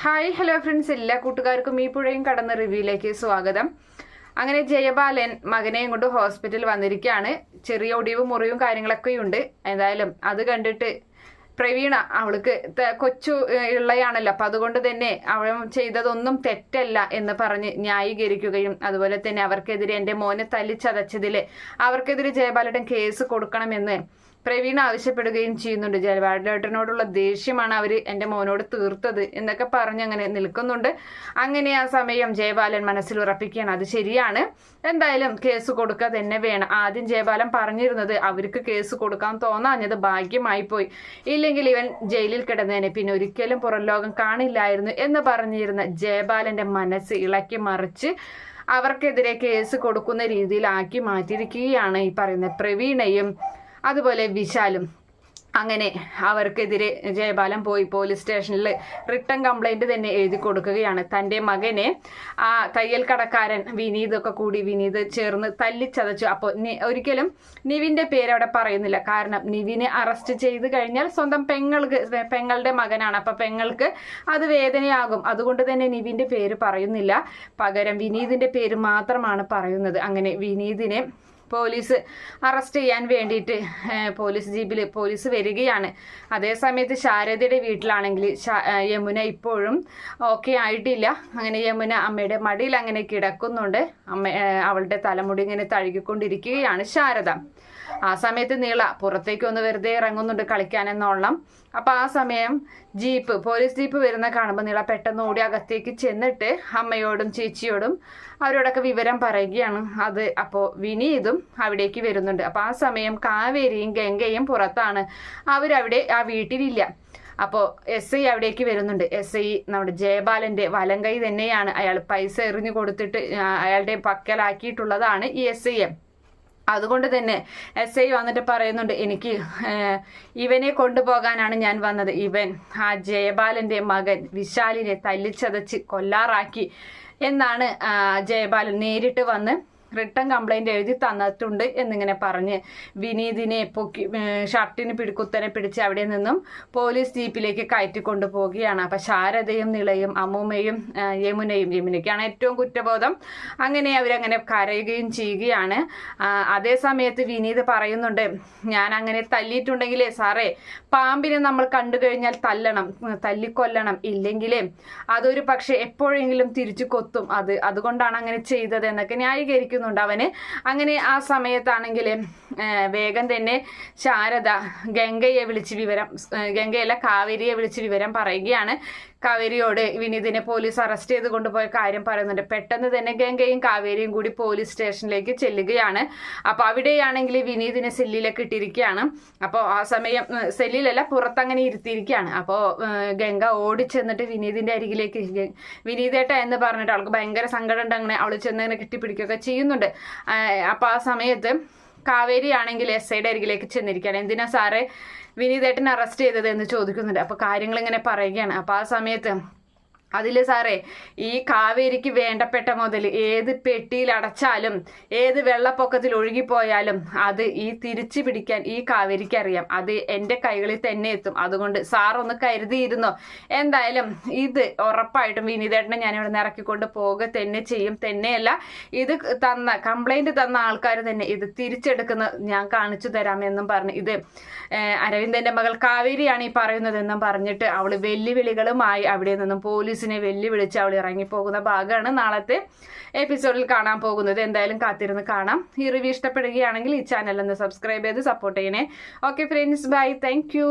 Hi hello friends, എല്ലാ കൂട്ടുകാർക്കും ഈ പുഴയും കടന്ന റിവ്യൂയിലേക്ക് സ്വാഗതം. അങ്ങനെ ജയബാലൻ മകനെയും കൊണ്ട് ഹോസ്പിറ്റലിൽ വന്നിരിക്കുകയാണ്. ചെറിയ ഒടിവും മുറിവും കാര്യങ്ങളൊക്കെ ഉണ്ട്. എന്തായാലും അത് കണ്ടിട്ട് പ്രവീണ, അവൾക്ക് കൊച്ചു ഇള്ളയാണല്ലോ, അപ്പൊ അതുകൊണ്ട് തന്നെ അവൾ ചെയ്തതൊന്നും തെറ്റല്ല എന്ന് പറഞ്ഞ് ന്യായീകരിക്കുകയും അതുപോലെ തന്നെ അവർക്കെതിരെ എൻ്റെ മോനെ തല്ലിച്ചതച്ചതില് അവർക്കെതിരെ ജയബാലേട്ടൻ കേസ് കൊടുക്കണമെന്ന് പ്രവീണ ആവശ്യപ്പെടുകയും ചെയ്യുന്നുണ്ട്. ജയബാലേട്ടനോടുള്ള ദേഷ്യമാണ് അവർ എൻ്റെ മോനോട് തീർത്തത് എന്നൊക്കെ പറഞ്ഞ് അങ്ങനെ നിൽക്കുന്നുണ്ട്. അങ്ങനെ ആ സമയം ജയബാലൻ മനസ്സിൽ ഉറപ്പിക്കുകയാണ്, അത് ശരിയാണ്, എന്തായാലും കേസ് കൊടുക്കുക തന്നെ വേണം. ആദ്യം ജയബാലൻ പറഞ്ഞിരുന്നത് അവർക്ക് കേസ് കൊടുക്കാൻ തോന്നാഞ്ഞത് ഭാഗ്യമായി പോയി, ഇല്ലെങ്കിൽ ഇവൻ ജയിലിൽ കിടന്നേനെ, പിന്നെ ഒരിക്കലും പുറം ലോകം കാണില്ലായിരുന്നു എന്ന് പറഞ്ഞിരുന്ന ജയബാലന്റെ മനസ്സ് ഇളക്കി മറിച്ച് അവർക്കെതിരെ കേസ് കൊടുക്കുന്ന രീതിയിലാക്കി മാറ്റിയിരിക്കുകയാണ് ഈ പറയുന്ന പ്രവീണയും അതുപോലെ വിശാലും. അങ്ങനെ അവർക്കെതിരെ ജയബാലൻ പോയി പോലീസ് സ്റ്റേഷനിൽ റിട്ടേൺ കംപ്ലൈന്റ് തന്നെ എഴുതി കൊടുക്കുകയാണ്. തൻ്റെ മകനെ ആ തയ്യൽ കടക്കാരൻ വിനീതൊക്കെ കൂടി വിനീത് ചേർന്ന് തല്ലിച്ചതച്ചു. അപ്പോൾ ഒരിക്കലും നിവിൻ്റെ പേര് അവിടെ പറയുന്നില്ല, കാരണം നിവിനെ അറസ്റ്റ് ചെയ്ത് കഴിഞ്ഞാൽ സ്വന്തം പെങ്ങളുടെ മകനാണ്, അപ്പം പെങ്ങൾക്ക് അത് വേദനയാകും. അതുകൊണ്ട് തന്നെ നിവിൻ്റെ പേര് പറയുന്നില്ല, പകരം വിനീതിൻ്റെ പേര് മാത്രമാണ് പറയുന്നത്. അങ്ങനെ വിനീതിനെ പോലീസ് അറസ്റ്റ് ചെയ്യാൻ വേണ്ടിയിട്ട് പോലീസ് ജീപ്പിൽ പോലീസ് വരികയാണ്. അതേസമയത്ത് ശാരദയുടെ വീട്ടിലാണെങ്കിൽ യമുന ഇപ്പോഴും ഓക്കെ ആയിട്ടില്ല. അങ്ങനെ യമുന അമ്മയുടെ മടിയിൽ അങ്ങനെ കിടക്കുന്നുണ്ട്. അവളുടെ തലമുടി ഇങ്ങനെ തഴുകിക്കൊണ്ടിരിക്കുകയാണ് ശാരദ. ആ സമയത്ത് നീള പുറത്തേക്ക് ഒന്ന് വെറുതെ ഇറങ്ങുന്നുണ്ട് കളിക്കാനെന്നോളം. അപ്പം ആ സമയം പോലീസ് ജീപ്പ് വരുന്ന കാണുമ്പോൾ നീള പെട്ടെന്ന് ഓടി അകത്തേക്ക് ചെന്നിട്ട് അമ്മയോടും ചേച്ചിയോടും അവരോടൊക്കെ വിവരം പറയുകയാണ്. അപ്പോൾ വിനീതും അവിടേക്ക് വരുന്നുണ്ട്. അപ്പോൾ ആ സമയം കാവേരിയും ഗംഗയും പുറത്താണ്, അവരവിടെ ആ വീട്ടിലില്ല. അപ്പോൾ SI അവിടേക്ക് വരുന്നുണ്ട്. SI നമ്മുടെ ജയബാലന്റെ വലങ്കൈ തന്നെയാണ്. അയാൾ പൈസ എറിഞ്ഞു കൊടുത്തിട്ട് അയാളുടെ പക്കലാക്കിയിട്ടുള്ളതാണ് ഈ SI. അതുകൊണ്ട് തന്നെ SI വന്നിട്ട് പറയുന്നുണ്ട്, എനിക്ക് ഇവനെ കൊണ്ടുപോകാനാണ് ഞാൻ വന്നത്. ഇവൻ ആ ജയബാലന്റെ മകൻ വിശാലിനെ തല്ലിച്ചതച്ച് കൊല്ലാറാക്കി എന്നാണ് ജയബാലൻ നേരിട്ട് വന്ന് റിട്ടേൺ കംപ്ലൈന്റ് എഴുതി തന്നിട്ടുണ്ട് എന്നിങ്ങനെ പറഞ്ഞ് വിനീതിനെ ഷർട്ടിന് കുത്തനെ പിടിച്ച് അവിടെ നിന്നും പോലീസ് ജീപ്പിലേക്ക് കയറ്റിക്കൊണ്ടു പോവുകയാണ്. അപ്പം ശാരദയും നിളയും അമ്മൂമ്മയും യമുനയ്ക്കാണ് ഏറ്റവും കുറ്റബോധം. അങ്ങനെ അവരങ്ങനെ കരയുകയും ചെയ്യുകയാണ്. അതേ സമയത്ത് വിനീത് പറയുന്നുണ്ട്, ഞാൻ അങ്ങനെ തല്ലിയിട്ടുണ്ടെങ്കിലേ സാറേ, പാമ്പിനെ നമ്മൾ കണ്ടു കഴിഞ്ഞാൽ തല്ലിക്കൊല്ലണം, ഇല്ലെങ്കിലേ അതൊരു പക്ഷെ എപ്പോഴെങ്കിലും തിരിച്ചു കൊത്തും, അതുകൊണ്ടാണ് അങ്ങനെ ചെയ്തത് എന്നൊക്കെ ന്യായീകരിക്കും അവന്. അങ്ങനെ ആ സമയത്താണെങ്കിൽ വേഗം തന്നെ ശാരദ കാവേരിയെ വിളിച്ച് വിവരം പറയുകയാണ്. കാവേരിയോട് വിനീതിനെ പോലീസ് അറസ്റ്റ് ചെയ്ത് കൊണ്ടുപോയ കാര്യം പറയുന്നുണ്ട്. പെട്ടെന്ന് തന്നെ ഗംഗയും കാവേരിയും കൂടി പോലീസ് സ്റ്റേഷനിലേക്ക് ചെല്ലുകയാണ്. അപ്പോൾ അവിടെയാണെങ്കിൽ വിനീതിനെ സെല്ലിലൊക്കെ ഇട്ടിരിക്കുകയാണ്. അപ്പോൾ ആ സമയം സെല്ലിലല്ല, പുറത്തങ്ങനെ ഇരുത്തിയിരിക്കുകയാണ്. അപ്പോൾ ഗംഗ ഓടിച്ചെന്നിട്ട് വിനീതിൻ്റെ അരികിലേക്ക് വിനീതേട്ട എന്ന് പറഞ്ഞിട്ട് അവൾക്ക് ഭയങ്കര സങ്കടം ഉണ്ട്. അങ്ങനെ അവൾ ചെന്നതിനെ കെട്ടിപ്പിടിക്കുകയൊക്കെ ചെയ്യുന്നുണ്ട്. അപ്പോൾ ആ സമയത്ത് കാവേരി ആണെങ്കിൽ SIയുടെ അരികിലേക്ക് ചെന്നിരിക്കുകയാണ്. എന്തിനാ സാറേ വിനീതേട്ടനെ അറസ്റ്റ് ചെയ്തത് എന്ന് ചോദിക്കുന്നുണ്ട്. അപ്പോൾ കാര്യങ്ങൾ ഇങ്ങനെ പറയുകയാണ്. അപ്പോൾ ആ സമയത്ത് സാറേ, ഈ കാവേരിക്ക് വേണ്ടപ്പെട്ട മുതൽ ഏത് പെട്ടിയിൽ അടച്ചാലും ഏത് വെള്ളപ്പൊക്കത്തിൽ ഒഴുകിപ്പോയാലും അത് തിരിച്ചു പിടിക്കാൻ ഈ കാവേരിക്ക് അറിയാം. അത് എൻ്റെ കൈകളിൽ തന്നെ എത്തും. അതുകൊണ്ട് സാറൊന്ന് കരുതിയിരുന്നോ. എന്തായാലും ഇത് ഉറപ്പായിട്ടും വിനീതേട്ടനെ ഞാൻ ഇവിടെ നിന്ന് ഇറക്കിക്കൊണ്ട് പോവുക തന്നെ ചെയ്യും. തന്നെയല്ല, ഇത് കംപ്ലൈന്റ് തന്ന ആൾക്കാർ തന്നെ ഇത് തിരിച്ചെടുക്കുന്ന ഞാൻ കാണിച്ചു തരാമെന്നും പറഞ്ഞ് അരവിന്ദന്റെ മകൾ കാവേരിയാണ് ഈ പറയുന്നതെന്നും പറഞ്ഞിട്ട് അവൾ വെല്ലുവിളികളുമായി അവിടെ നിന്നും പോലീസിനെ വെല്ലുവിളിച്ച് അവൾ ഇറങ്ങിപ്പോകുന്ന ഭാഗമാണ് നാളത്തെ എപ്പിസോഡിൽ കാണാൻ പോകുന്നത്. എന്തായാലും കാത്തിരുന്ന് കാണാം. ഈ റിവ്യൂ ഇഷ്ടപ്പെടുകയാണെങ്കിൽ ഈ ചാനൽ ഒന്ന് സബ്സ്ക്രൈബ് ചെയ്ത് സപ്പോർട്ട് ചെയ്യണേ. Okay friends, bye, thank U.